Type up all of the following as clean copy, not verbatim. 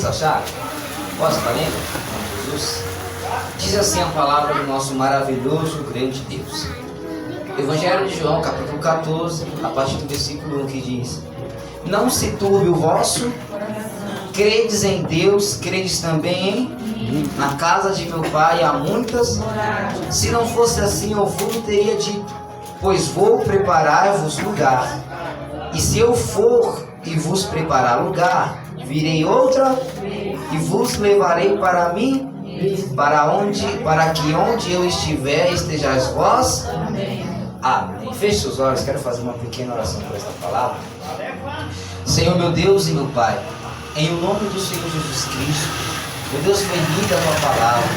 Todos acharam? Posso estar lendo? Jesus. Diz assim a palavra do nosso maravilhoso, grande Deus. Evangelho de João, capítulo 14, a partir do versículo 1, que diz: Não se turbe o vosso, credes em Deus, credes também em na casa de meu pai há muitas. Se não fosse assim, eu vos teria dito, pois vou preparar-vos lugar. E se eu for e vos preparar lugar, virei outra e vos levarei para mim, para que onde eu estiver estejais vós. Amém. Feche seus olhos, quero fazer uma pequena oração por esta palavra. Senhor, meu Deus e meu Pai, em o nome do Senhor Jesus Cristo, meu Deus, bendita a tua palavra.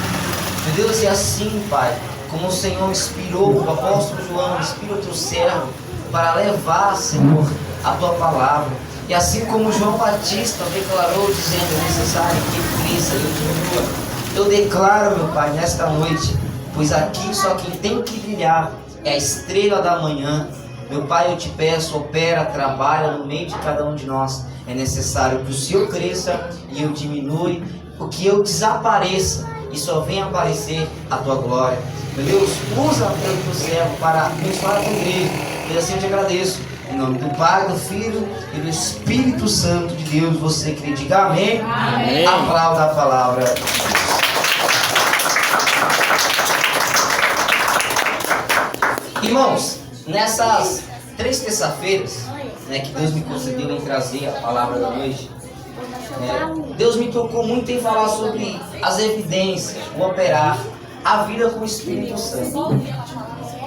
Meu Deus, e assim, Pai, como o Senhor inspirou o apóstolo João, inspira o teu servo para levar, Senhor, a tua palavra. E assim como João Batista declarou, dizendo: é necessário que cresça e eu diminua, eu declaro, meu Pai, nesta noite, pois aqui só quem tem que brilhar é a estrela da manhã. Meu Pai, eu te peço, opera, trabalha no meio de cada um de nós. É necessário que o Senhor cresça e eu diminui, que eu desapareça e só venha aparecer a tua glória. Meu Deus, usa o teu servo para abençoar a tua igreja. E assim eu te agradeço. Em nome do Pai, do Filho e do Espírito Santo de Deus, você crê, diga amém. Amém. Aplauda a palavra. Irmãos, nessas 3 terças-feiras, que Deus me concedeu em trazer a palavra da noite, Deus me tocou muito em falar sobre as evidências, o operar, a vida com o Espírito Santo.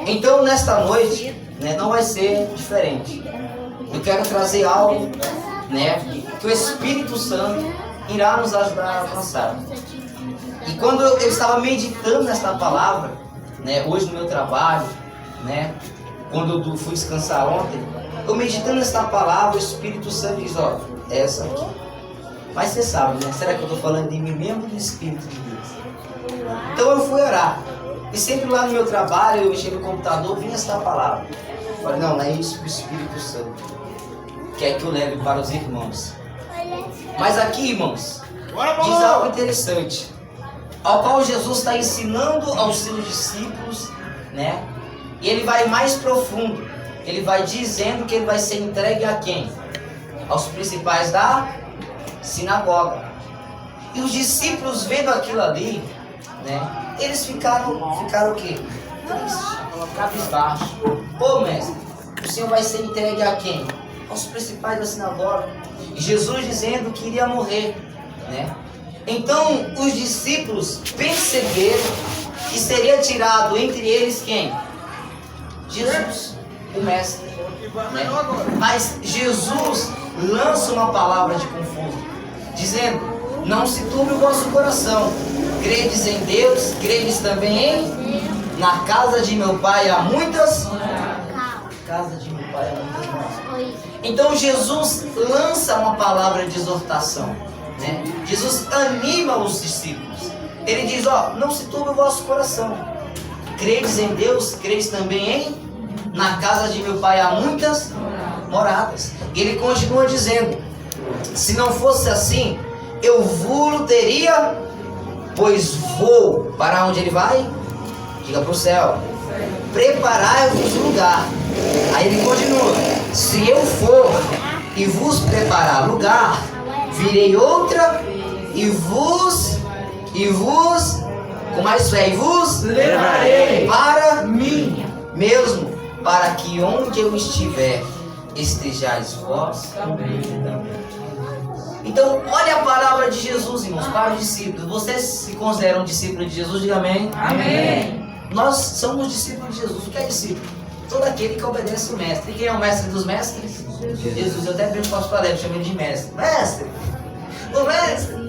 Então, nesta noite, não vai ser diferente. Eu quero trazer algo, que o Espírito Santo irá nos ajudar a alcançar. E quando eu estava meditando nesta palavra, hoje no meu trabalho, quando eu fui descansar ontem, eu meditando nesta palavra, o Espírito Santo diz: ó, essa aqui. Mas você sabe, será que eu estou falando de mim mesmo ou do Espírito de Deus? Então eu fui orar. E sempre lá no meu trabalho, eu mexia no computador, vinha esta palavra. Eu falei: não, não é isso que o Espírito Santo quer que eu leve para os irmãos. Mas aqui, irmãos, diz algo interessante, ao qual Jesus está ensinando aos seus discípulos, e ele vai mais profundo. Ele vai dizendo que ele vai ser entregue a quem? Aos principais da sinagoga. E os discípulos, vendo aquilo ali, eles ficaram o quê? Tristes, cabisbaixos. Pô, mestre, o Senhor vai ser entregue a quem? Aos principais da sinagoga. E Jesus dizendo que iria morrer, Então os discípulos perceberam que seria tirado entre eles quem? Jesus, o mestre, Mas Jesus lança uma palavra de conforto, dizendo: não se turbe o vosso coração, credes em Deus, credes também em na casa de meu pai há muitas. Casa de meu pai há muitas. Então Jesus lança uma palavra de exortação, Jesus anima os discípulos. Ele diz: ó, não se turbe o vosso coração, credes em Deus, credes também em na casa de meu pai há muitas moradas. E ele continua dizendo: se não fosse assim, eu vos teria, pois vou para onde ele vai? Diga para o céu. Preparai-vos lugar. Aí ele continua: se eu for e vos preparar lugar, virei outra e vos com mais fé, e vos levarei para mim mesmo, para que onde eu estiver estejais vós também. Então, olha a palavra de Jesus, irmãos, para os discípulos. Vocês se consideram discípulos de Jesus? Diga amém. Amém. Nós somos discípulos de Jesus. O que é discípulo? Todo aquele que obedece o mestre. E quem é o mestre dos mestres? Jesus. Eu até brinco com o pastor Alex, chamo ele de mestre. Mestre! O mestre!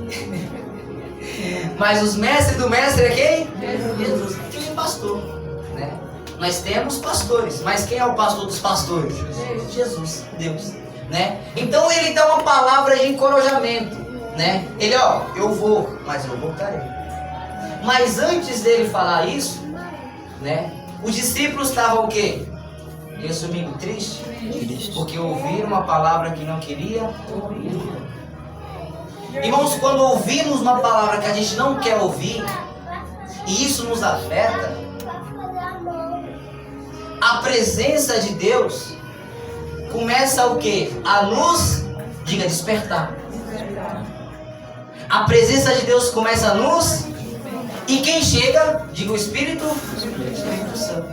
Mas os mestres do mestre é quem? Jesus. Quem é pastor? Nós temos pastores, mas quem é o pastor dos pastores? Jesus, Deus, Então ele dá uma palavra de encorajamento, Ele, ó, eu vou, mas eu voltarei. Mas antes dele falar isso, os discípulos estavam o quê? Resumindo, triste, porque ouviram uma palavra que não queria ouvir. Irmãos, quando ouvimos uma palavra que a gente não quer ouvir, e isso nos afeta, a presença de Deus começa o quê? A nos, diga, despertar. A presença de Deus começa a nos, e quem chega, diga, o Espírito Santo.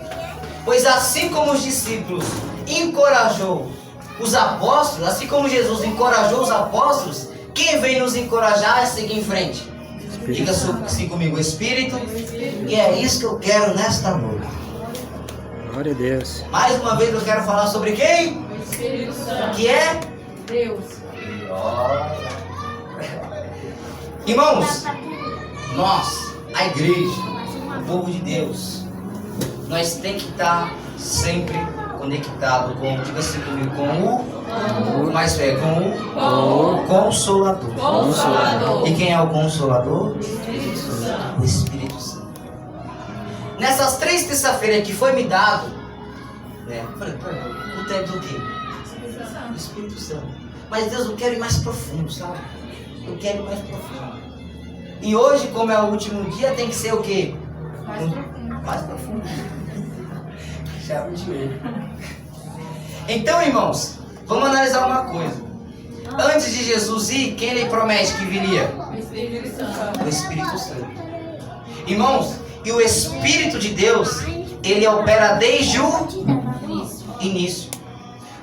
Pois assim como os discípulos encorajou os apóstolos, assim como Jesus encorajou os apóstolos, quem vem nos encorajar é seguir em frente. Diga assim comigo, o Espírito. E é isso que eu quero nesta noite. Glória a Deus. Mais uma vez eu quero falar sobre quem? O Espírito Santo. Que é? Deus. Irmãos, nós, a igreja, o povo de Deus, nós temos que estar sempre conectado com, diga assim comigo, com o mais velho, com o Consolador. Consolador. E quem é o Consolador? O Espírito Santo. O Espírito Santo. Nessas 3 terças-feiras que foi me dado, né? O tempo do quê? O Espírito Santo. Mas Deus, eu quero ir mais profundo, sabe? Eu quero ir mais profundo. E hoje, como é o último dia, tem que ser o quê? Mais profundo. Chave de ouro. Então, irmãos, vamos analisar uma coisa. Antes de Jesus ir, quem ele promete que viria? O Espírito Santo. O Espírito Santo. Irmãos, e o Espírito de Deus, ele opera desde o início.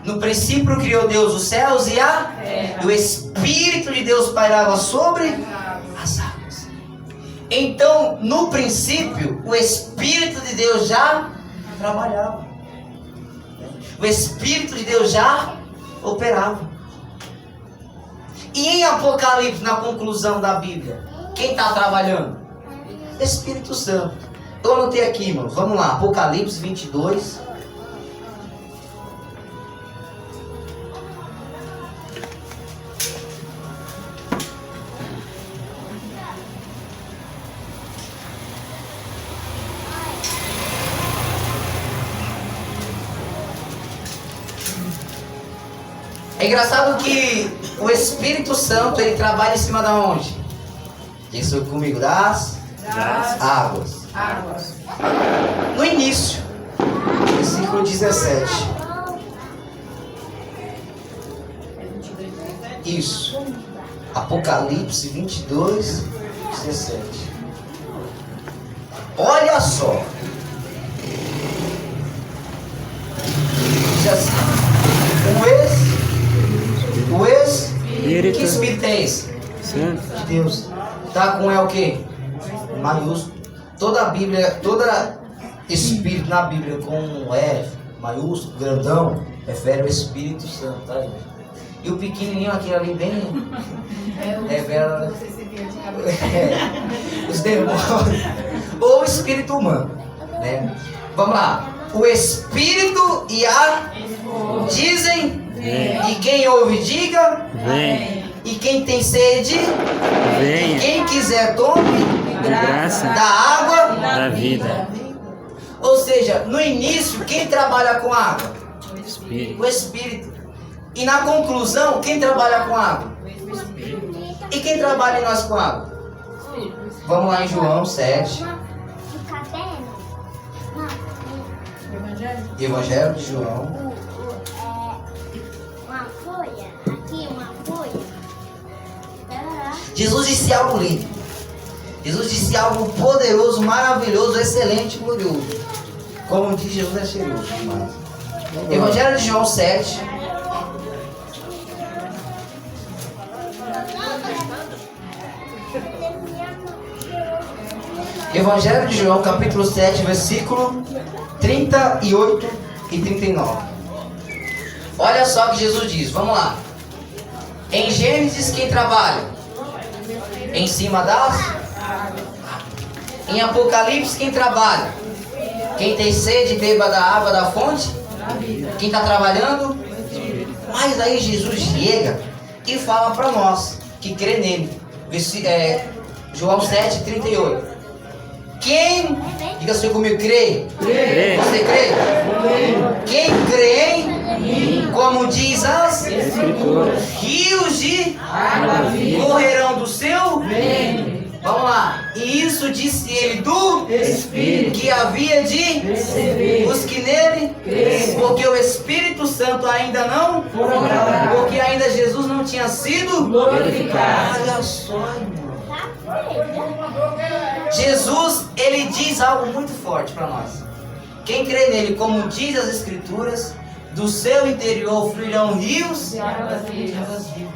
No princípio criou Deus os céus e a terra. E o Espírito de Deus pairava sobre as águas. Então, no princípio, o Espírito de Deus já trabalhava. O Espírito de Deus já operava. E em Apocalipse, na conclusão da Bíblia, quem está trabalhando? Espírito Santo. Eu anotei aqui, irmãos. Vamos lá. Apocalipse 22. É engraçado que o Espírito Santo, ele trabalha em cima da onde? Isso comigo, das águas. No início, versículo 17. Isso. Apocalipse 22, 17. Olha só. Diz assim. Que Espírito é esse? Santo. De Deus. Tá com é o quê? Maiúsculo. Toda a Bíblia, toda Espírito na Bíblia com F maiúsculo, grandão, refere ao Espírito Santo, tá aí. E o pequenininho aqui ali bem revela os demônios ou o espírito humano, né? Vamos lá. O Espírito e a dizem. Vem. E quem ouve diga. Vem. E quem tem sede, Venha. quem quiser tome De graça. da água Da vida. Ou seja, no início, quem trabalha com água? Espírito. O Espírito. E na conclusão, quem trabalha com água? E quem trabalha em nós com água? Vamos lá em João 7. Evangelho de João. Jesus disse algo lindo. Jesus disse algo poderoso, maravilhoso, excelente, glorioso. Como diz Jesus, é cheiroso demais. Evangelho de João 7. Evangelho de João, capítulo 7, versículo 38 e 39. Olha só o que Jesus diz, vamos lá. Em Gênesis, quem trabalha? Em cima das? Em Apocalipse, quem trabalha? Quem tem sede, beba da água da fonte? Quem está trabalhando? Mas aí Jesus chega e fala para nós que crê nele. João 7, 38. Quem, diga assim comigo, crê? Crê. Você crê? Quem crê em mim, como diz as Escrituras. Rios de Água viva. correrão do seu. Ventre. Vamos lá. E isso disse ele do Espírito. que havia de Receber. os que nele, Crer. porque o Espírito Santo ainda não, Foram gravados. porque ainda Jesus não tinha sido. Glorificado. Olha só, irmão. Jesus, ele diz algo muito forte para nós. Quem crê nele, como diz as Escrituras, do seu interior fluirão rios De águas de vivas. águas vivas.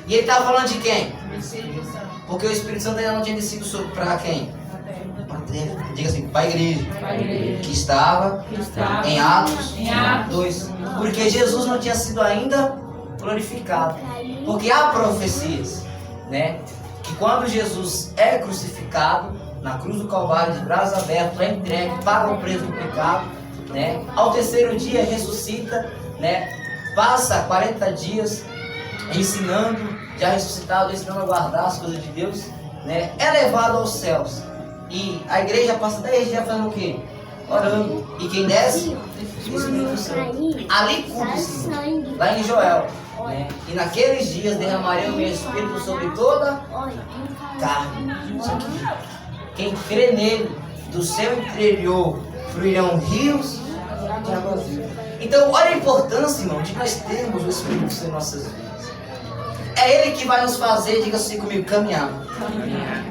E ele estava falando de quem? Espírito Santo. Porque o Espírito Santo ainda não tinha descido para quem? Para a terra. Diga assim, para a igreja. Para a igreja. Que estava Que estava em Atos em Atos 2. Porque Jesus não tinha sido ainda glorificado. Porque há profecias, né? Que quando Jesus é crucificado, na cruz do Calvário, de braços abertos, é entregue, paga o preço do pecado, né? Ao terceiro dia ressuscita, né? Passa 40 dias ensinando, já ressuscitado, ensinando a guardar as coisas de Deus, né? É levado aos céus. E a igreja passa 10 dias fazendo o quê? Orando. E quem desce? O Espírito Santo. Ali cumpre-se, lá em Joel, né? E naqueles dias derramarei o meu Espírito sobre toda carne. Isso aqui. Quem crê nele, do seu interior fluirão rios de águas vivas. Então, olha a importância, irmão, de nós termos o Espírito Santo em nossas vidas. É ele que vai nos fazer, diga assim comigo, caminhar.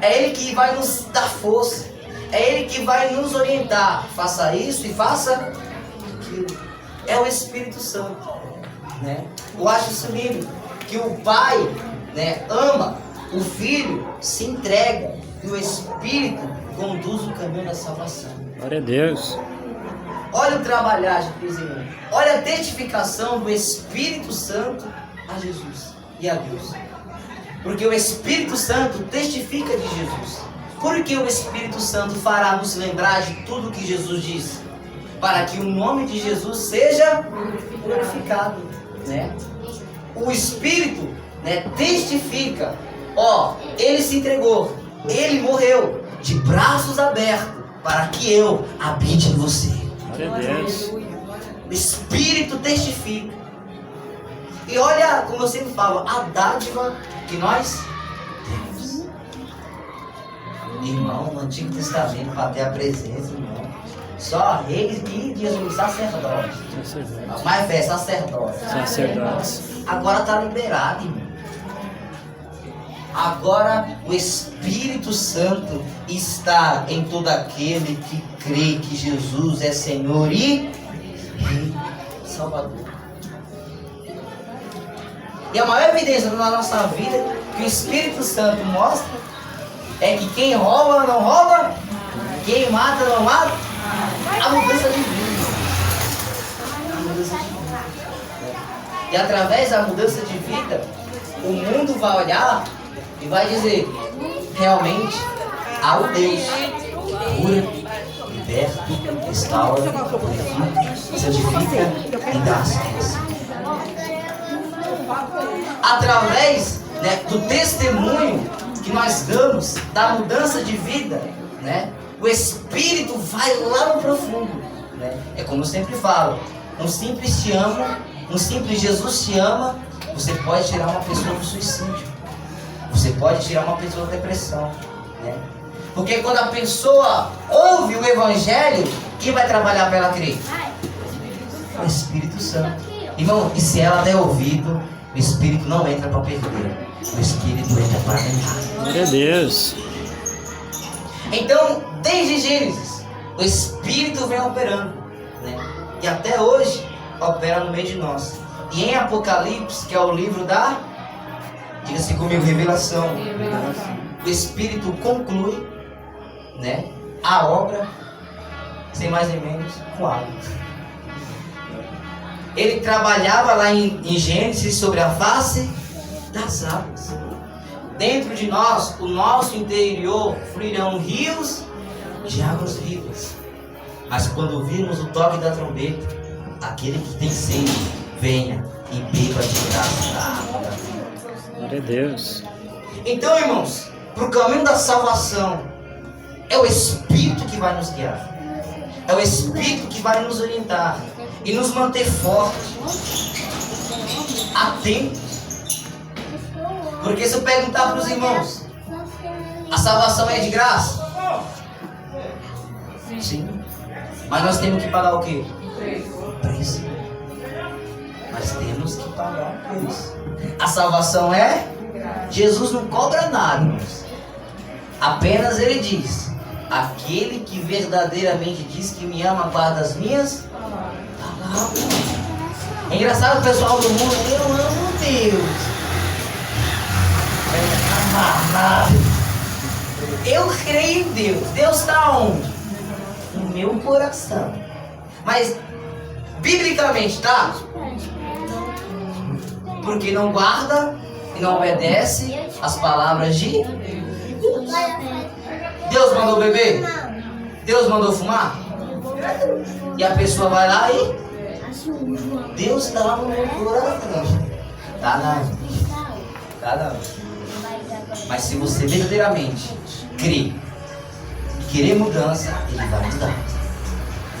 É ele que vai nos dar força. É ele que vai nos orientar. Faça isso e faça aquilo. É o Espírito Santo, né? Eu acho isso lindo, que o Pai, né, ama, o Filho se entrega e o Espírito conduz o caminho da salvação. Glória a Deus. Olha o trabalhar de Cristo, irmão. Olha a testificação do Espírito Santo a Jesus e a Deus. Porque o Espírito Santo testifica de Jesus. Porque o Espírito Santo fará nos lembrar de tudo que Jesus disse, para que o nome de Jesus seja glorificado, né? O Espírito, né, testifica. Ó, ele se entregou, ele morreu de braços abertos para que eu habite em você. Glória a Deus. O Espírito testifica. E olha, como eu sempre falo, a dádiva que nós temos. Irmão, no Antigo Testamento, para ter a presença, irmão, só reis e Jesus, sacerdotes. Mas é sacerdote. Sacerdotes. Agora está liberado, irmão. Agora o Espírito Santo está em todo aquele que crê que Jesus é Senhor e Rei Salvador. E a maior evidência na nossa vida que o Espírito Santo mostra é que quem rouba não rouba, quem mata não mata, a mudança de vida. A mudança de vida. E através da mudança de vida, o mundo vai olhar e vai dizer: realmente há o Deus que cura, liberta, restaura, purifica, santifica e dá salvação. Através, né, do testemunho que nós damos da mudança de vida, né, o Espírito vai lá no profundo, né? É como eu sempre falo: um simples te ama, um simples Jesus te ama, você pode tirar uma pessoa do suicídio, você pode tirar uma pessoa da depressão, né? Porque quando a pessoa ouve o Evangelho, quem vai trabalhar para ela crer? O Espírito Santo. Irmão, e se ela der ouvido, o Espírito não entra para perder, o Espírito entra para ganhar. Glória a Deus. Então, desde Gênesis, o Espírito vem operando, né? E até hoje opera no meio de nós. E em Apocalipse, que é o livro da, diga-se comigo, revelação, o Espírito conclui, né, a obra, sem mais nem menos, com água. Ele trabalhava lá em Gênesis sobre a face das águas. Dentro de nós, o nosso interior, fluirão rios de águas vivas. Mas quando ouvirmos o toque da trombeta, aquele que tem sede, venha e beba de graça da água da vida. Glória a Deus. Então, irmãos, para o caminho da salvação, é o Espírito que vai nos guiar. É o Espírito que vai nos orientar e nos manter fortes. atentos. Porque se eu perguntar para os irmãos, a salvação é de graça? Sim. Mas nós temos que pagar o quê? Preço. Nós temos que pagar o preço. A salvação é? Jesus não cobra nada, irmãos. Apenas ele diz: aquele que verdadeiramente diz que me ama, guarda as minhas palavras. É engraçado o pessoal do mundo: eu amo Deus. Eu creio em Deus. Deus está onde? No meu coração. Mas biblicamente tá? Porque não guarda e não obedece as palavras de Deus. Deus mandou beber? Deus mandou fumar? E a pessoa vai lá e Deus está lá no meu coração. Tá não. Tá não. Mas se você verdadeiramente crer e querer mudança, ele vai mudar.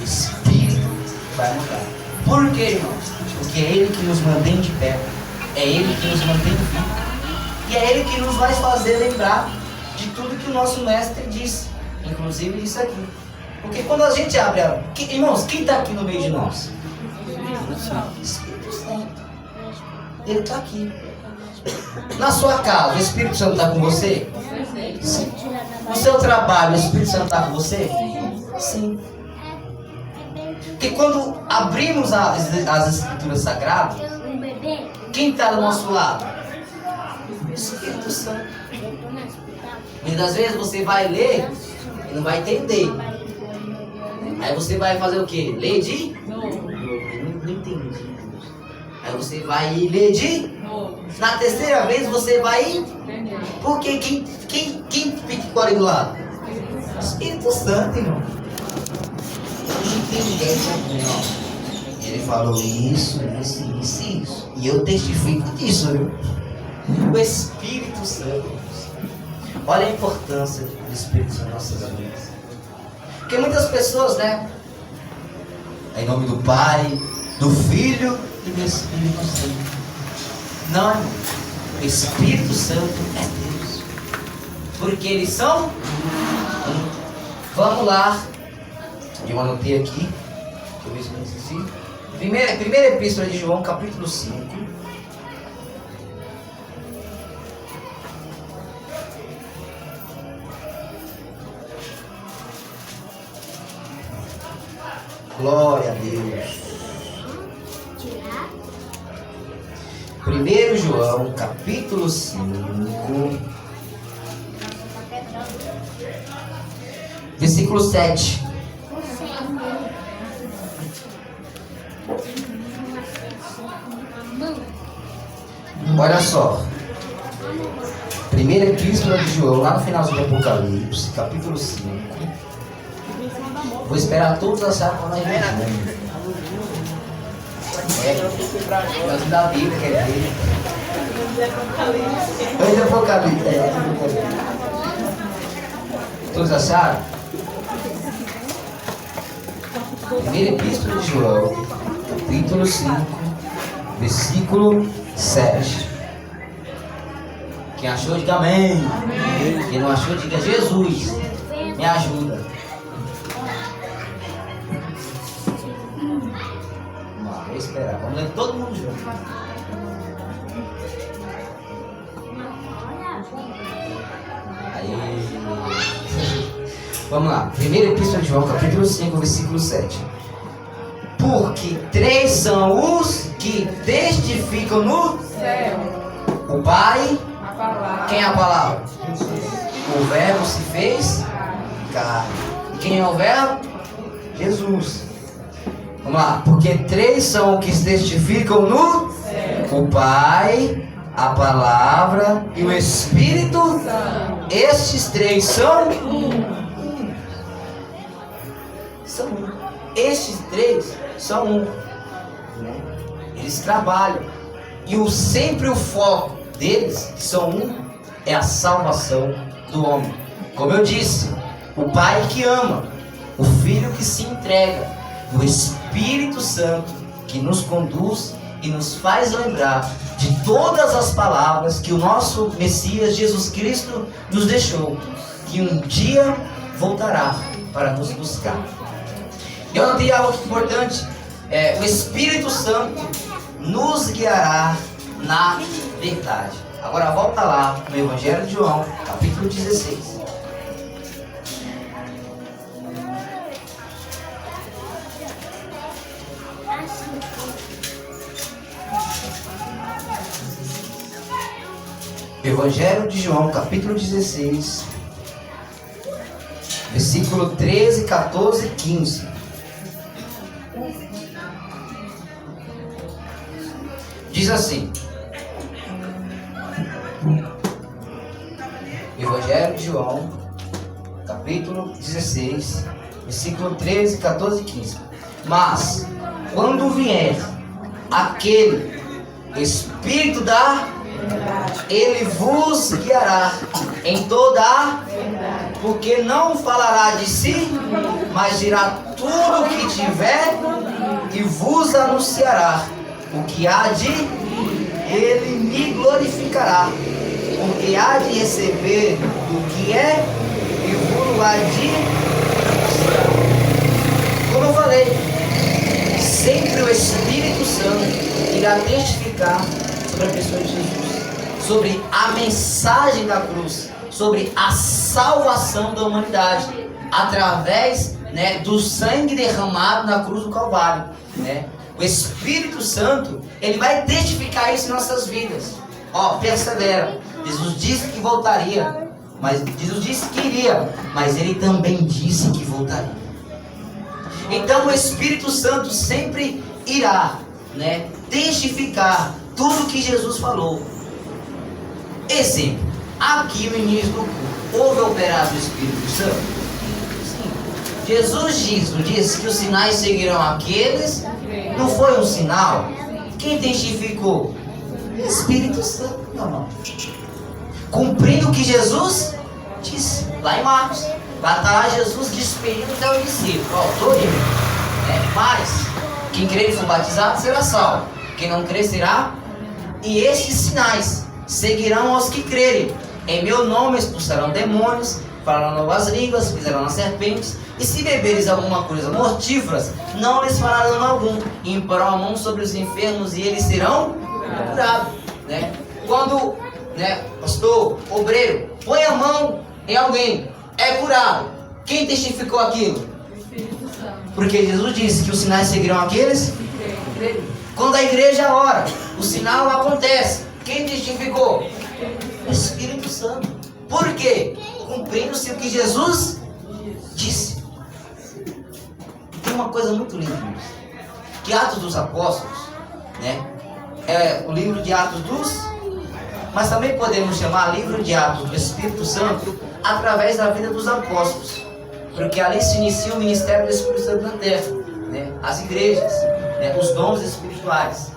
O Espírito vai mudar. Por quê, irmãos? Porque é Ele que nos mantém de pé. É Ele que nos mantém vivos. E é Ele que nos vai fazer lembrar de tudo que o nosso mestre disse. Inclusive isso aqui. Porque quando a gente abre a... Irmãos, quem está aqui no meio de nós? Espírito Santo. Ele está aqui. Na sua casa, o Espírito Santo está com você? Sim. No seu trabalho, o Espírito Santo está com você? Sim. Porque quando abrimos as Escrituras Sagradas, quem está do nosso lado? O Espírito Santo. Muitas vezes você vai ler e não vai entender. Aí você vai fazer o quê? Ler de? Não entendi. Aí você vai ler de? Na terceira vez você vai? Porque quem fica ali do lado? O Espírito Santo, irmão. Ele falou isso. E eu testifico disso, viu? O Espírito Santo. Olha a importância do Espírito Santo em nossas vidas. Porque muitas pessoas, né? Em nome do Pai, do Filho e do Espírito Santo. Não, irmão. O Espírito Santo é Deus. Porque eles são um. Vamos lá. Eu anotei aqui. Deixa eu ver se eu não esqueci. Primeira epístola de João, capítulo 5. Glória a Deus. 1 João, capítulo 5, versículo 7. Olha só. Primeira epístola de João, lá no finalzinho do Apocalipse, capítulo 5. Vou esperar todos acharem para nós ver. Nós da Bíblia, quer ver? Antes do Apocalipse. Todos acharam? Primeira epístola de João, capítulo 5, versículo 7. Quem achou, diga amém. Quem não achou, diga Jesus. Me ajuda. Vou esperar. Vamos ler todo mundo junto. Aí. Vamos lá. Primeira epístola de João, capítulo 5, versículo 7. Porque 3 são os que testificam no céu: o Pai. Quem é a palavra? O Verbo se fez carne. E quem é o Verbo? Jesus. Vamos lá. Porque 3 são os que testificam no céu: o Pai, a Palavra e o Espírito Santo. Estes 3 são são um. Estes 3 são um. Eles trabalham. E sempre o foco deles, que são um, é a salvação do homem. Como eu disse, o Pai que ama, o Filho que se entrega, o Espírito Santo que nos conduz e nos faz lembrar de todas as palavras que o nosso Messias Jesus Cristo nos deixou, que um dia voltará para nos buscar. Eu notei algo importante, o Espírito Santo nos guiará na verdade. Agora volta lá no Evangelho de João, capítulo 16. Evangelho de João, capítulo 16, versículo 13, 14 e 15. Diz assim: Evangelho de João, capítulo 16, versículo 13, 14 e 15. Mas, quando vier aquele Espírito da Ele vos guiará em toda a verdade, porque não falará de si, mas dirá tudo o que tiver e vos anunciará o que há de, ele me glorificará, porque há de receber o que é e vos há de mostrar. Como eu falei, sempre o Espírito Santo irá testificar sobre a pessoa de Jesus, sobre a mensagem da cruz, sobre a salvação da humanidade, através, do sangue derramado na cruz do Calvário, O Espírito Santo, ele vai testificar isso em nossas vidas. Persevera. Jesus disse que voltaria, mas Jesus disse que iria, mas ele também disse que voltaria. Então o Espírito Santo sempre irá, testificar tudo que Jesus falou. Exemplo, aqui no início do culto, houve operado o Espírito Santo? Sim. Jesus disse que os sinais seguirão aqueles. Não foi um sinal? Quem testificou? O Espírito Santo, meu irmão. Cumprindo o que Jesus disse, lá em Marcos. Vai estar lá Jesus despedindo até o discípulo. Estou indo. Mas, quem crer e for batizado será salvo. Quem não crer será. E estes sinais seguirão aos que crerem. Em meu nome expulsarão demônios, falarão novas línguas, pisarão nas serpentes, e se beberes alguma coisa mortíferas, não lhes fará dano algum. E imporão a mão sobre os enfermos e eles serão curados. Quando, pastor, obreiro, põe a mão em alguém, é curado. Quem testificou aquilo? Porque Jesus disse que os sinais seguirão aqueles que crerem. Quando a igreja ora, o sinal acontece. Quem testificou? O Espírito Santo. Por quê? Cumprindo-se o que Jesus disse. Tem uma coisa muito linda, irmãos, que Atos dos Apóstolos, é o livro de Atos mas também podemos chamar livro de Atos do Espírito Santo, através da vida dos apóstolos, porque ali se inicia o ministério do Espírito Santo na terra, as igrejas, os dons espirituais,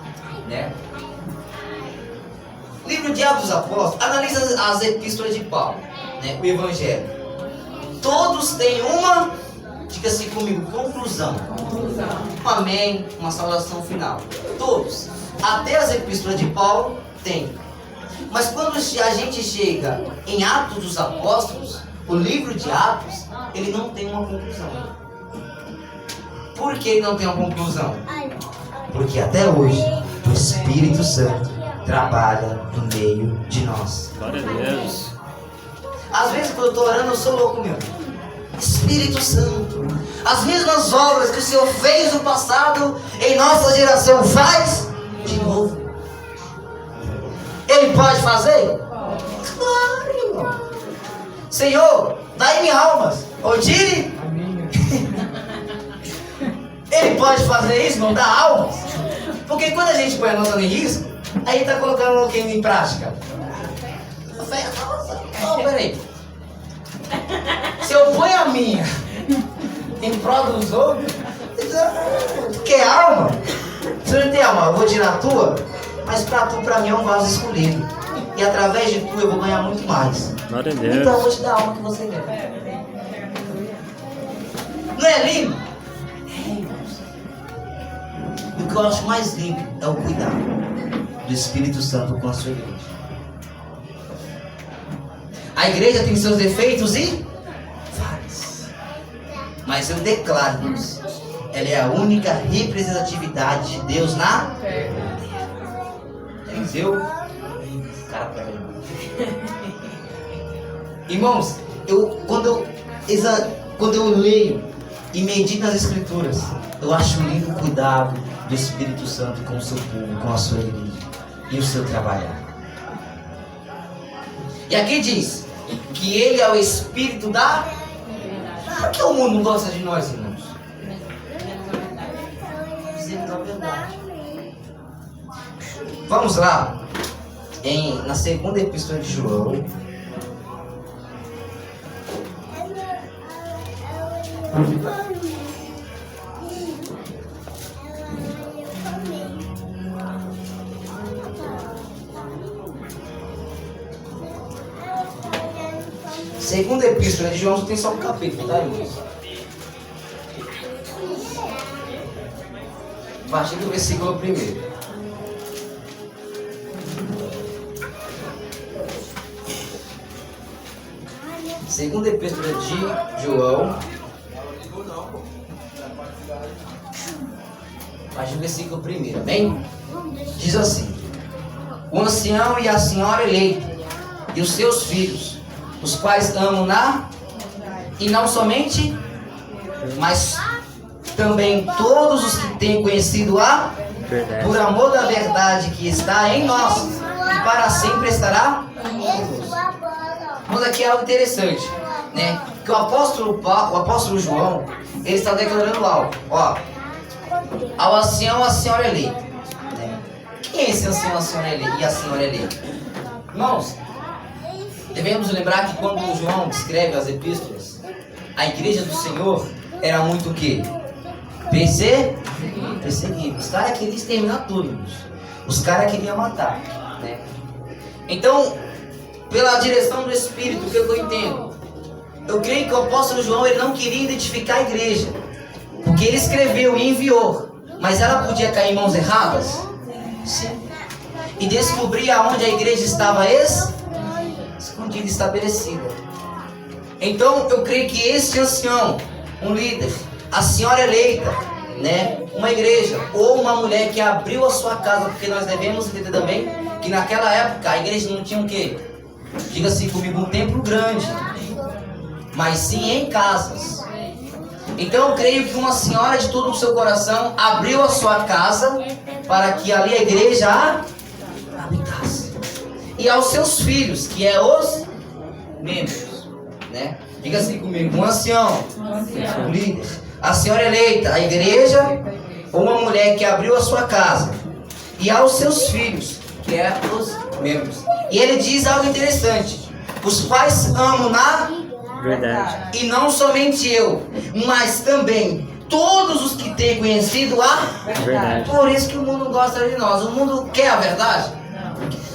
Livro de Atos dos Apóstolos analisa as epístolas de Paulo, o Evangelho. Todos têm uma, diga-se comigo, conclusão. Um amém, uma saudação final. Todos. Até as epístolas de Paulo tem. Mas quando a gente chega em Atos dos Apóstolos, o livro de Atos, ele não tem uma conclusão. Por que ele não tem uma conclusão? Porque até hoje o Espírito Santo trabalha no meio de nós. Glória a Deus. Às vezes quando eu estou orando, eu sou louco mesmo. Espírito Santo, as mesmas obras que o Senhor fez no passado, em nossa geração faz de novo. Ele pode fazer? Claro, irmão. Senhor, dai-me almas, ou tire. Ele pode fazer isso, não dar almas? Porque quando a gente põe a nossa em risco, a gente está colocando alguém em prática. Não, peraí. Se eu ponho a minha em prol dos outros, quer alma? Se eu não tem alma, eu vou tirar a tua, mas pra mim é um vaso escolhido. E através de tu eu vou ganhar muito mais. Glória a Deus. Então eu vou te dar a alma que você quer. Não é lindo? E o que eu acho mais lindo é o cuidado do Espírito Santo com a sua igreja. A igreja tem seus defeitos e falhas. Mas eu declaro, Deus, ela é a única representatividade de Deus na terra. Entendeu? Cara, pega aí. Irmãos, quando eu leio e medito nas Escrituras, eu acho lindo o cuidado do Espírito Santo com o seu povo, com a sua igreja e o seu trabalhar. E aqui diz que ele é o Espírito da... Por que o mundo não gosta de nós, irmãos? Dizemos a verdade. Vamos lá, na segunda epístola de João. Segunda epístola de João tem só um capítulo, tá, irmãos? A partir do versículo 1. Segunda epístola de João, a partir do versículo 1, amém? Diz assim: o ancião e a senhora eleita, e os seus filhos, os quais amam e não somente, mas também todos os que têm conhecido Verdade. por amor da verdade que está em nós, e para sempre estará conosco. Mas aqui é algo interessante, né? Que o apóstolo João, ele está declarando algo, ó, ao ancião, a senhora eleita, né? Quem é esse ancião, a senhora eleita e a senhora eleita? Irmãos, devemos lembrar que quando João escreve as epístolas, a igreja do Senhor era muito o quê? Perseguido. Os caras queriam exterminar tudo, irmãos. Os caras queriam matar, né? Então, pela direção do Espírito, o que eu entendo? Eu creio que o apóstolo João, ele não queria identificar a igreja, porque ele escreveu e enviou, mas ela podia cair em mãos erradas? Sim. E descobrir aonde a igreja estava escondida, estabelecida. Então, eu creio que esse ancião, um líder, a senhora eleita, né, uma igreja ou uma mulher que abriu a sua casa, porque nós devemos entender também que naquela época a igreja não tinha o quê? Diga-se comigo, um templo grande, mas sim em casas. Então eu creio que uma senhora de todo o seu coração abriu a sua casa para que ali a igreja habitasse. E aos seus filhos, que é os membros, né? Diga assim comigo, um ancião, um líder, a senhora eleita, a igreja, ou uma mulher que abriu a sua casa. E aos seus filhos, que é os membros. E ele diz algo interessante: os quais amam Verdade. e não somente eu, mas também todos os que têm conhecido Verdade. Por isso que o mundo gosta de nós. O mundo quer a verdade?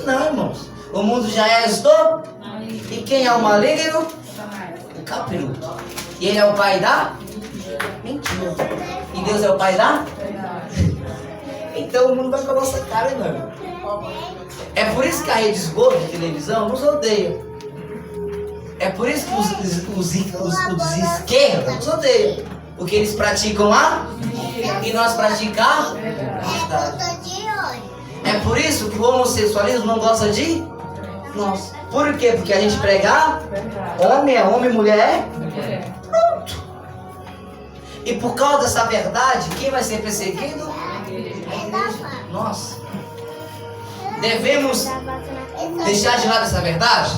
Não, irmãos. O mundo já é e quem é o maligno? O capiroto. E ele é o pai da mentira. E Deus é o pai da... Então o mundo vai com a nossa cara, não. É por isso que a rede esgoto de televisão nos odeia. É por isso que os esquerda nos odeiam. Porque eles praticam e nós praticamos a verdade. É por isso que o homossexualismo não gosta de nós. Por quê? Porque a gente prega homem é homem, mulher é pronto. E por causa dessa verdade, quem vai ser perseguido? A igreja. Nós. Devemos deixar de lado essa verdade?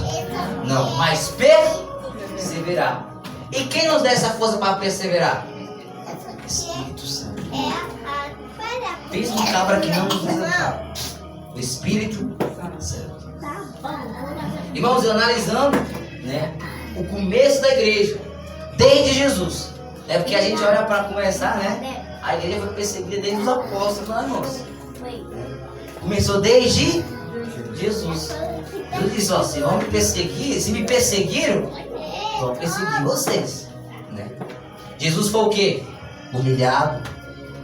Não, mas perseverar. E quem nos dá essa força para perseverar? Espírito Santo. Pensa no cabra que não nos desampara. O Espírito Santo. Irmãos, eu analisando, né, o começo da igreja, desde Jesus. É porque a gente olha para começar, né? A igreja foi perseguida desde os apóstolos, não é, irmãos? Começou desde Jesus. Deus disse, ó, se vão me perseguir, se me perseguiram, vão perseguir vocês, né? Jesus foi o quê? Humilhado,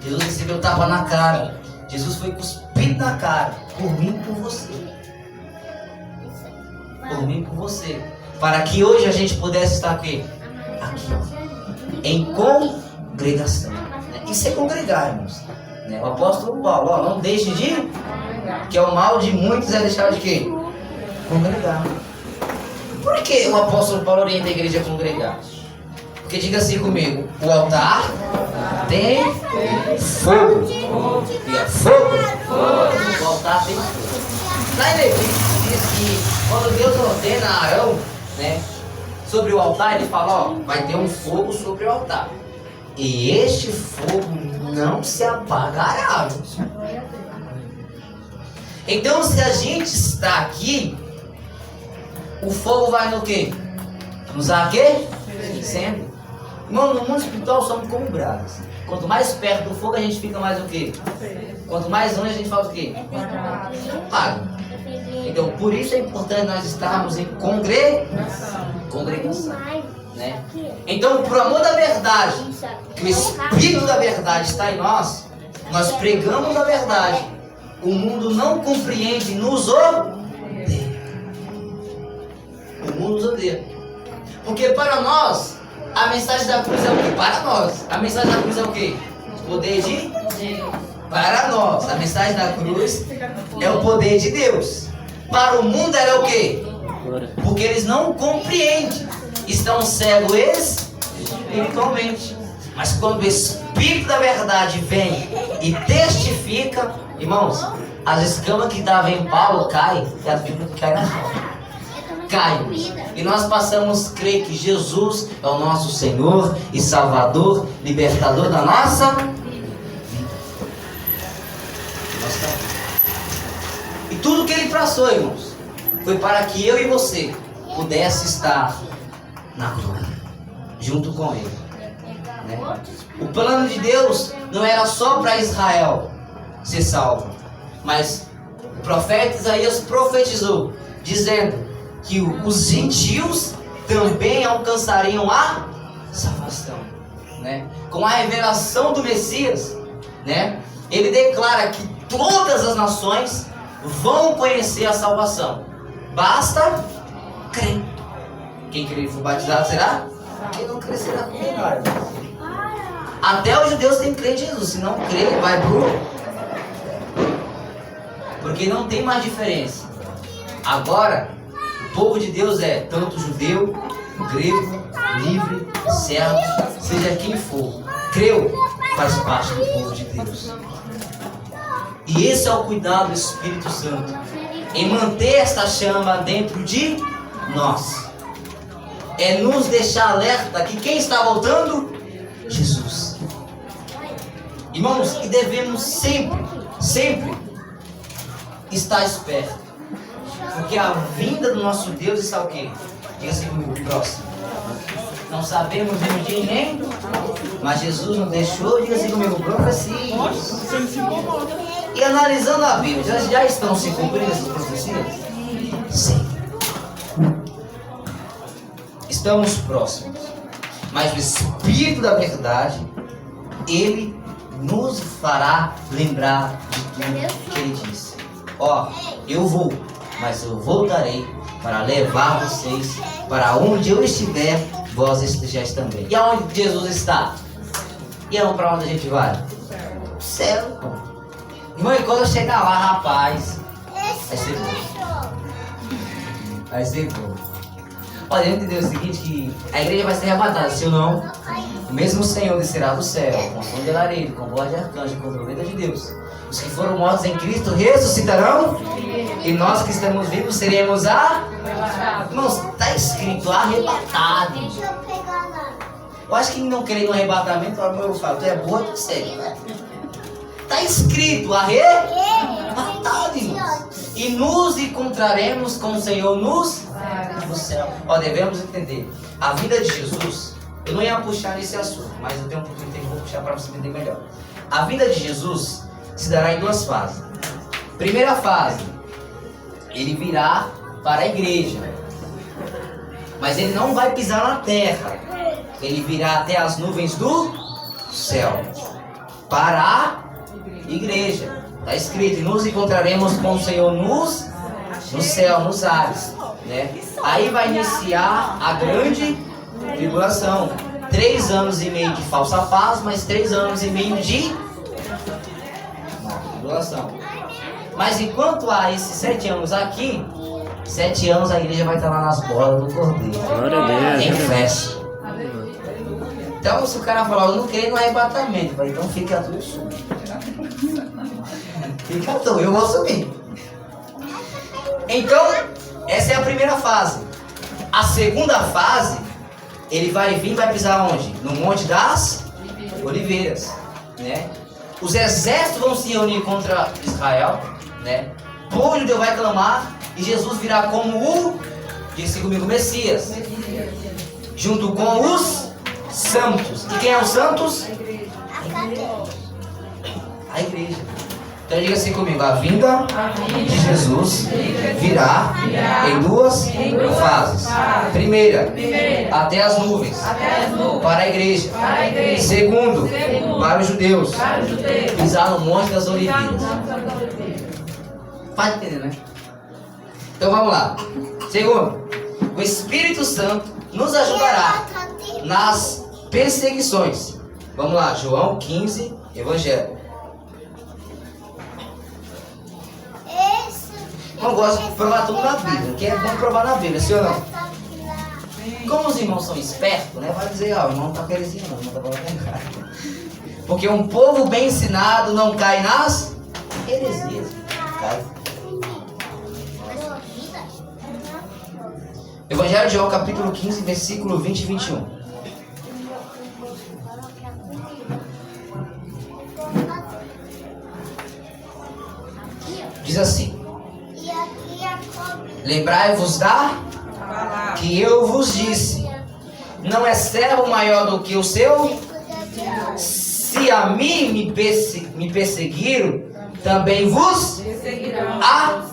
Jesus recebeu tapa na cara. Jesus foi cuspido na cara. Por mim e por você. Por mim e por você. Para que hoje a gente pudesse estar aqui. Aqui, ó, em congregação. Isso é congregar, irmãos. O apóstolo Paulo, ó, não deixe de... Que é o mal de muitos é deixar de quê? Congregar. Por que o apóstolo Paulo orienta a igreja a congregar? Porque diga assim comigo: o altar tem fogo. Diga fogo. O altar tem fogo. Lá em Levítico diz que quando Deus ordena a Arão, sobre o altar, ele fala: ó, vai ter um fogo sobre o altar. E este fogo não se apagará. Então, se a gente está aqui, o fogo vai no quê? Nos aquecendo. Irmão, no mundo espiritual somos como brasas. Quanto mais perto do fogo a gente fica, mais o quê? Quanto mais longe a gente faz o quê? Apaga. Então, por isso é importante nós estarmos em congregação. Então, por amor da verdade, que o Espírito da verdade está em nós, nós pregamos a verdade. O mundo não compreende, nos odeia. O mundo nos odeia. Porque para nós, a mensagem da cruz é o quê? Para nós. A mensagem da cruz é o quê? O poder de Deus. Para nós, a mensagem da cruz é o poder de Deus. Para o mundo era o quê? Porque eles não compreendem. Estão cegos espiritualmente. Mas quando o Espírito da verdade vem e testifica, irmãos, as escamas que estavam em Paulo caem e as Bíblias que caem na mão. Cai. E nós passamos a crer que Jesus é o nosso Senhor e Salvador, libertador da nossa vida. E tudo que Ele passou, irmãos, foi para que eu e você pudesse estar na glória, junto com Ele. O plano de Deus não era só para Israel ser salvo, mas o profeta Isaías profetizou, dizendo que os gentios também alcançariam a salvação, Com a revelação do Messias, ele declara que todas as nações vão conhecer a salvação. Basta crer. Quem crer e for batizado será? Quem não crer será condenado. Até os judeus têm que crer em Jesus. Se não crer, vai pro... Porque não tem mais diferença. Agora, o povo de Deus é tanto judeu, grego, livre, servo, seja quem for. Creu, faz parte do povo de Deus. E esse é o cuidado do Espírito Santo, em manter esta chama dentro de nós. É nos deixar alerta que quem está voltando? Jesus. Irmãos, e devemos sempre estar esperto. Porque a vinda do nosso Deus está o quê? Diga assim comigo, próximo. Não sabemos nem o dia nem, mas Jesus nos deixou, diga assim comigo, profecias. E analisando a Bíblia, já estão se cumprindo essas profecias? Sim. Estamos próximos. Mas o Espírito da verdade, Ele nos fará lembrar de tudo que Ele disse. Ó, eu vou, mas eu voltarei para levar vocês para onde eu estiver, vós estejais também. E aonde Jesus está? E para onde a gente vai? O céu. Irmão, e quando eu chegar lá, rapaz, vai ser bom. Vai ser bom. Olha, entendeu o seguinte, que a igreja vai ser arrebatada, se ou não, o mesmo Senhor descerá do céu, com som de alarido, com voz de arcanjo, com trombeta de Deus. Os que foram mortos em Cristo ressuscitarão, e nós que estamos vivos seremos Irmãos, está escrito arrebatado. Eu acho que não querendo um arrebatamento, eu falo, tu é boa, tu é sério, né? Está escrito arrebatado, irmãos. E nos encontraremos com o Senhor no céu. Ó, devemos entender. A vida de Jesus, eu não ia puxar nesse assunto, mas eu tenho um pouquinho de tempo, vou puxar para você entender melhor. A vida de Jesus se dará em duas fases. Primeira fase, Ele virá para a igreja. Mas Ele não vai pisar na terra. Ele virá até as nuvens do céu. para a igreja. Está escrito, e nos encontraremos com o Senhor no céu, nos ares, né? Aí vai iniciar a grande tribulação. 3 anos e meio de falsa paz, mais 3 anos e meio de tribulação. Mas enquanto há esses 7 anos aqui, 7 anos a igreja vai estar lá nas bolas do Cordeiro. Glória a Deus. Em festa. Então se o cara falar, eu não creio no arrebatamento, vai, então fica tudo sujo. Fica tudo, eu vou assumir. Então, essa é a primeira fase. A segunda fase, ele vai vir, vai pisar onde? No Monte das Oliveiras, né? Os exércitos vão se reunir contra Israel, né? O povo judeu vai clamar e Jesus virá como o, disse comigo, Messias, junto com os santos. E quem é os santos? A igreja. Então diga assim comigo, a vinda de Jesus virá em duas fases. Primeira, até as nuvens, para a igreja. Segundo, para os judeus, pisar no Monte das Oliveiras. Pode entender, né? Então vamos lá. Segundo, o Espírito Santo nos ajudará nas perseguições. Vamos lá, João 15, Evangelho. Não gosto de provar tudo na Bíblia, que é bom provar na Bíblia, sim ou não? Como os irmãos são espertos, né? Vai dizer, ó, o irmão não tá querendo não, o irmão tá falando. Porque um povo bem ensinado não cai nas heresias. Cai. Evangelho de João, capítulo 15, versículo 20 e 21. Diz assim: lembrai-vos da que eu vos disse, não é servo maior do que o seu? Se a mim me perseguiram, também vos a.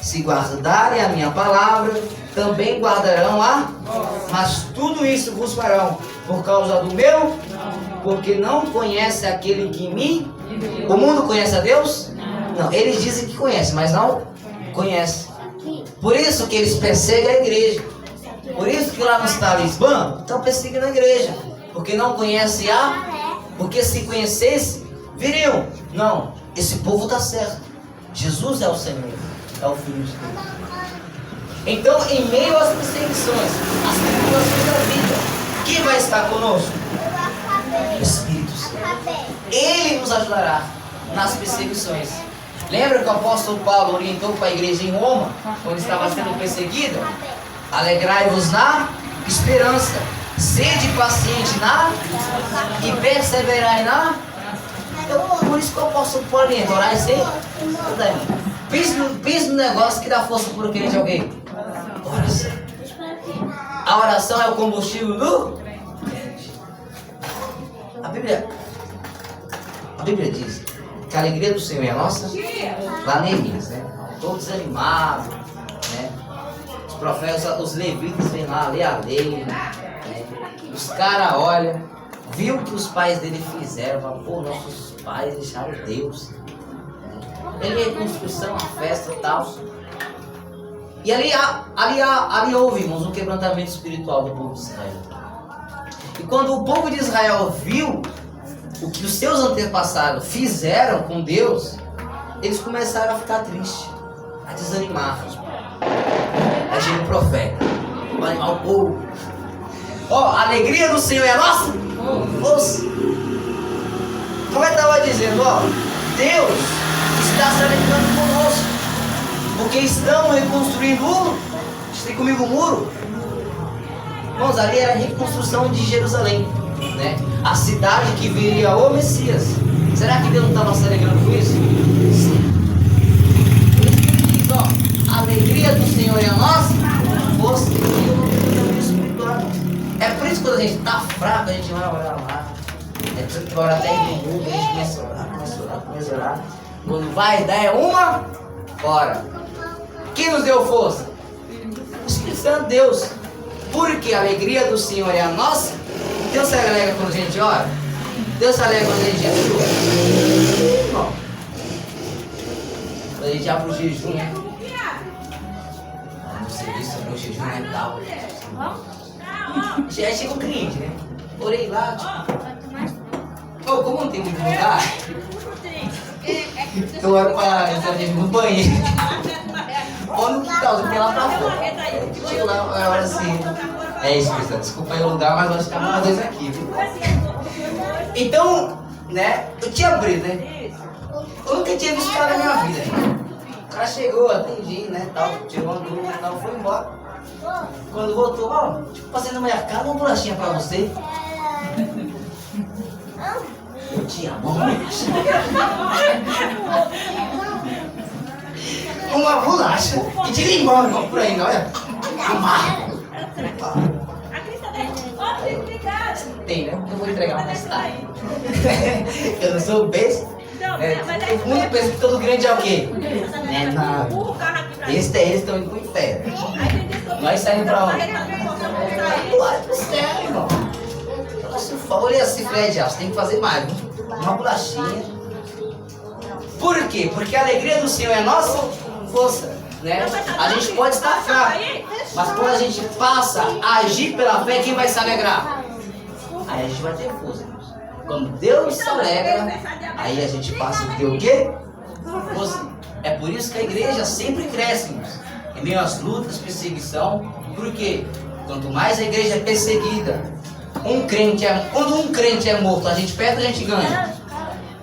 Se guardarem a minha palavra, também guardarão a. Mas tudo isso vos farão por causa do meu, porque não conhece aquele que me. O mundo conhece a Deus? Não, eles dizem que conhece, mas não conhece. Por isso que eles perseguem a igreja. Por isso que lá nos talismã estão perseguindo a igreja. Porque não conhece a. Porque se conhecesse, viriam. Não, esse povo está certo. Jesus é o Senhor, é o Filho de Deus. Então, em meio às perseguições, às tribulações da vida, quem vai estar conosco? O Espírito Santo. Ele nos ajudará nas perseguições. Lembra que o apóstolo Paulo orientou para a igreja em Roma, quando estava sendo perseguida? Alegrai-vos na esperança, sede paciente na e perseverai na. Então, por isso que o apóstolo Paulo orienta, orar e ser. Pense no negócio que dá força para o crente alguém. Oração. A oração é o combustível do crente. A Bíblia diz que a alegria do Senhor é a nossa. Lá Neemias, né? Todos animados, né? Os profetas, os levitas vêm lá ler a lei, né? Os caras olham, viu o que os pais dele fizeram, falam, pô, nossos pais deixaram Deus. Ele é construção, a festa e tal. E ali houve, irmãos, um quebrantamento espiritual do povo de Israel. E quando o povo de Israel viu o que os seus antepassados fizeram com Deus, eles começaram a ficar tristes, a desanimar. Aí chega o profeta, vai animar o povo. Ó, a alegria do Senhor é a nossa força. Como eu estava dizendo, ó, Deus está se alegrando conosco, porque estão reconstruindo tem comigo o muro. Irmãos, ali era a reconstrução de Jerusalém, né? A cidade que viria o Messias. Será que Deus não estava se alegrando com isso? Sim. Por isso que ele diz, ó, a alegria do Senhor é a nossa força. É por isso que quando a gente está fraco, a gente vai orar lá. É por isso que vai orar até em mundo, a gente começa a orar. Quando vai dar é uma hora. Quem nos deu força? O Espírito Santo, Deus. Porque a alegria do Senhor é a nossa. Deus se alegra quando a gente ora? Deus se alegra quando a gente jejum. Quando a gente abre o jejum, né? No serviço, o jejum é tal. Já chega o cliente, né? Orei lá, tipo. Como não tem muito lugar, eu oro pra entrar no banheiro. Ou no quintal, eu fiquei lá pra fora. Chego lá, eu oro assim. É isso, pessoal. Desculpa aí o lugar, mas nós ficamos nós dois aqui, viu? Então, né? Eu tinha abrido, né? Eu nunca tinha visto o cara na minha vida. O cara chegou, atendi, né? Tal, tirou uma dúvida e tal, foi embora. Quando voltou, ó, tipo, passei no mercado, uma bolachinha pra você. Eu te amo, uma bolacha e de limão, irmão, por aí, olha. Amargo. Tem, né? Eu vou entregar mais tarde. Eu não sou besta. O mundo pensa que todo grande é o quê? Né? Não. Eles estão indo pro inferno. Nós saímos pra onde? Lá pro céu, irmão. Olha assim, Fred, você tem que fazer mais. Uma bolachinha. Por quê? Porque a alegria do Senhor é a nossa força, né? A gente pode estar fraco, mas quando a gente passa a agir pela fé, quem vai se alegrar? Aí a gente vai ter força. Quando Deus se alegra, aí a gente passa a ter o quê? Força. É por isso que a igreja sempre cresce, irmãos. Em meio às lutas, perseguição. Por quê? Quanto mais a igreja é perseguida, quando um crente é morto, a gente perde ou a gente ganha?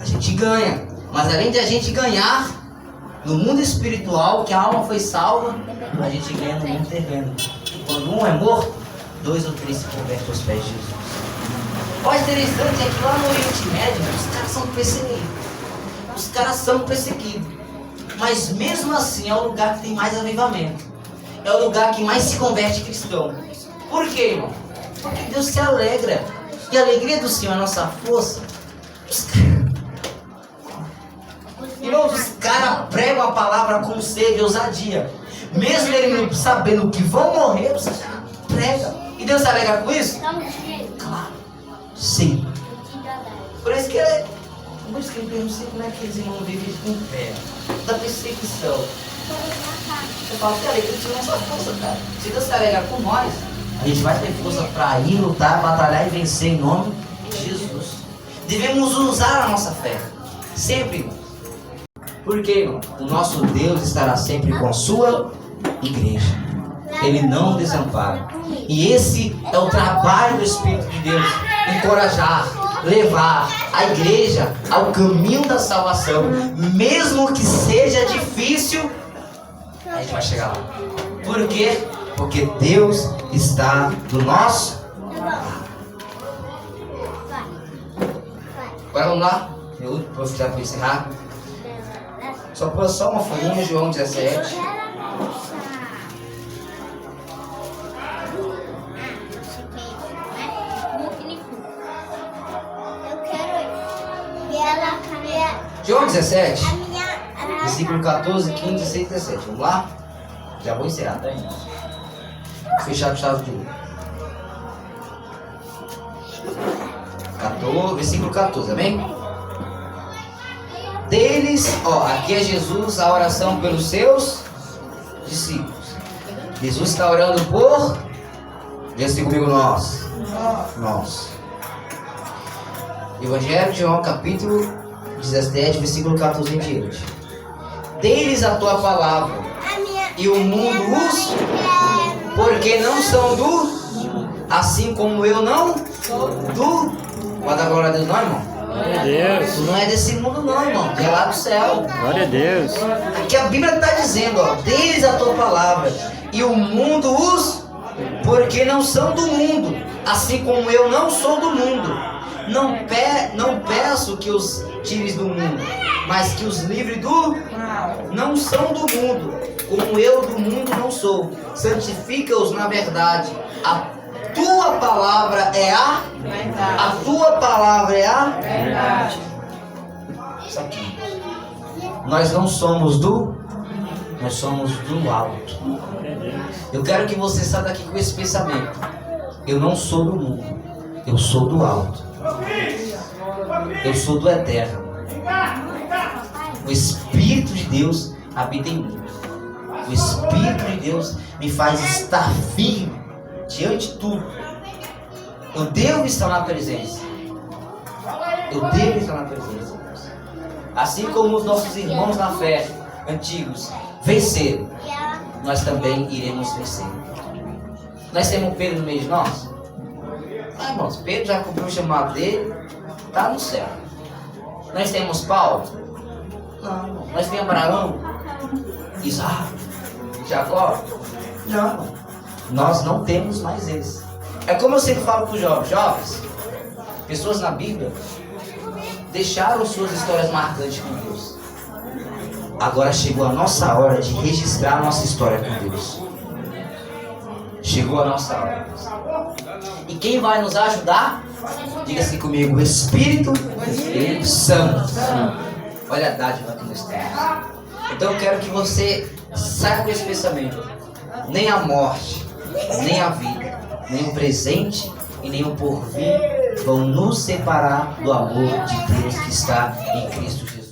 A gente ganha. Mas além de a gente ganhar no mundo espiritual, que a alma foi salva, a gente ganha no mundo terreno. Quando um é morto, 2 ou 3 se convertem aos pés de Jesus. O interessante é que lá no Oriente Médio, os caras são perseguidos. Os caras são perseguidos. Mas mesmo assim é o lugar que tem mais avivamento. É o lugar que mais se converte cristão. Por quê, irmão? Porque Deus se alegra. E a alegria do Senhor é a nossa força. Irmãos, os caras pregam a palavra com sede e ousadia. Mesmo eles sabendo que vão morrer, os caras pregam. E Deus se alegra com isso? Claro. Sim. Por isso que ele... Por isso que eu não sei como é que eles irmãos vivem com fé. Da perseguição. Eu falo que a alegria do Senhor é a nossa força, cara. Se Deus se alegra com nós, a gente vai ter força para ir, lutar, batalhar e vencer em nome de Jesus. Devemos usar a nossa fé. Sempre, irmão. Por quê, irmão? O nosso Deus estará sempre com a sua igreja. Ele não desampara. E esse é o trabalho do Espírito de Deus. Encorajar, levar a igreja ao caminho da salvação. Mesmo que seja difícil, a gente vai chegar lá. Por quê? Porque Deus está do nosso lado. Agora vamos lá. Eu vou ficar para encerrar. Só uma folhinha, João 17. João 17, versículo 14, 15, 16 e 17. Vamos lá? Já vou encerrar, tá, irmão? Vou fechar com chave de ouro. 14, versículo 14, amém? Deles, aqui é Jesus, a oração pelos seus discípulos. Jesus está orando por, diz assim comigo, nós. Evangelho de João, capítulo 17, versículo 14 em diante. Deles a tua palavra, e o mundo os, porque não são do, assim como eu não sou do. Pode dar glória a Deus, não, irmão? Glória a Deus. Tu não é desse mundo, não, irmão. Tu é lá do céu. Glória a Deus. Aqui a Bíblia está dizendo, deles a tua palavra, e o mundo os, porque não são do mundo, assim como eu não sou do mundo. Não peço que os tires do mundo, mas que os livre do... Não são do mundo, como eu do mundo não sou. Santifica-os na verdade. A tua palavra é a verdade. A tua palavra é a verdade. Isso aqui. Nós não somos do... Nós somos do alto. Eu quero que você saia daqui com esse pensamento. Eu não sou do mundo. Eu sou do alto. Eu sou do eterno. O Espírito de Deus habita em mim. O Espírito de Deus me faz estar firme diante de tudo. Eu devo estar na presença. Eu devo estar na presença de Deus. Assim como os nossos irmãos na fé antigos venceram, nós também iremos vencer. Nós temos Pedro no meio de nós? Ah, irmãos, Pedro já cumpriu o chamado dele, está no céu. Nós temos Paulo? Não, irmão. Nós temos Abraão, Isaac, Jacó? Não, irmão. Nós não temos mais eles. É como eu sempre falo para os jovens: jovens, pessoas na Bíblia deixaram suas histórias marcantes com Deus. Agora chegou a nossa hora de registrar a nossa história com Deus. Chegou a nossa hora. E quem vai nos ajudar? Diga assim comigo: o Espírito Santo. Olha a dádiva que nós temos. Então eu quero que você saia com esse pensamento: nem a morte, nem a vida, nem o presente e nem o porvir vão nos separar do amor de Deus que está em Cristo Jesus.